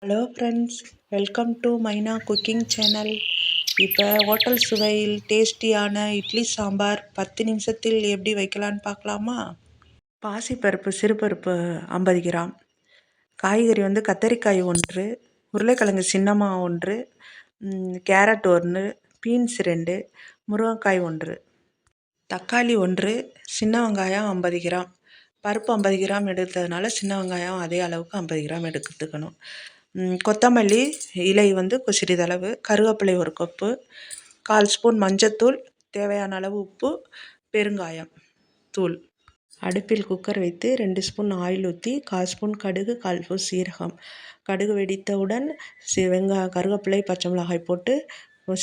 Hello friends, welcome to மைனா cooking channel. இப்போ hotel சுவையில் டேஸ்டியான இட்லி சாம்பார் 10 நிமிஷத்தில் எப்படி வைக்கலான்னு பார்க்கலாமா? பாசிப்பருப்பு சிறுபருப்பு 50 கிராம், காய்கறி கத்தரிக்காய் 1, உருளைக்கிழங்கு சின்னமா 1, கேரட் 1, பீன்ஸ் 2, முருங்கைக்காய் 1, தக்காளி 1, சின்ன வெங்காயம் 50 கிராம். பருப்பு 50 கிராம் எடுத்ததுனால சின்ன வெங்காயம் அதே அளவுக்கு 50 கிராம் எடுத்துக்கணும். கொத்தமல்லி இலை சிறிதளவு, கருவேப்பிலை 1 கப்பு, 1/4 ஸ்பூன் மஞ்சத்தூள், தேவையான அளவு உப்பு, பெருங்காயம் தூள். அடுப்பில் குக்கர் வைத்து 2 ஸ்பூன் ஆயில் ஊற்றி 1/4 ஸ்பூன் கடுகு, 1/4 ஸ்பூன் சீரகம். கடுகு வெடித்தவுடன் கருவேப்பிலை, பச்சை மிளகாய் போட்டு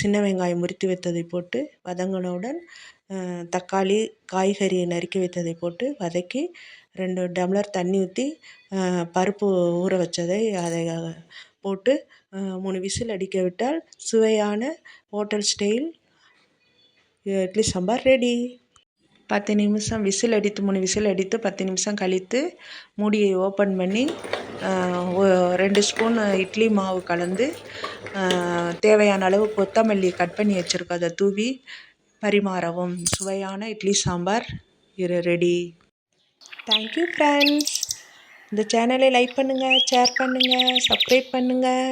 சின்ன வெங்காயம் முறித்து வைத்ததை போட்டு வதங்கினவுடன் தக்காளி, காய்கறி நறுக்கி வைத்ததை போட்டு வதக்கி 2 டம்ளர் தண்ணி ஊற்றி பருப்பு ஊற வச்சதை அதை போட்டு 3 விசில் அடிக்க விட்டால் சுவையான hotel style idli sambar ready. 10 நிமிஷம் 3 விசில் அடித்து 10 நிமிஷம் கழித்து மூடியை ஓப்பன் பண்ணி 2 ஸ்பூன் இட்லி மாவு கலந்து தேவையான அளவு கொத்தமல்லி கட் பண்ணி வச்சுருக்கோம், அதை தூவி பரிமாறவும். சுவையான idli sambar ready. Thank you friends. இந்த சேனலை லைக் பண்ணுங்கள், ஷேர் பண்ணுங்கள், சப்ஸ்கிரைப் பண்ணுங்கள்.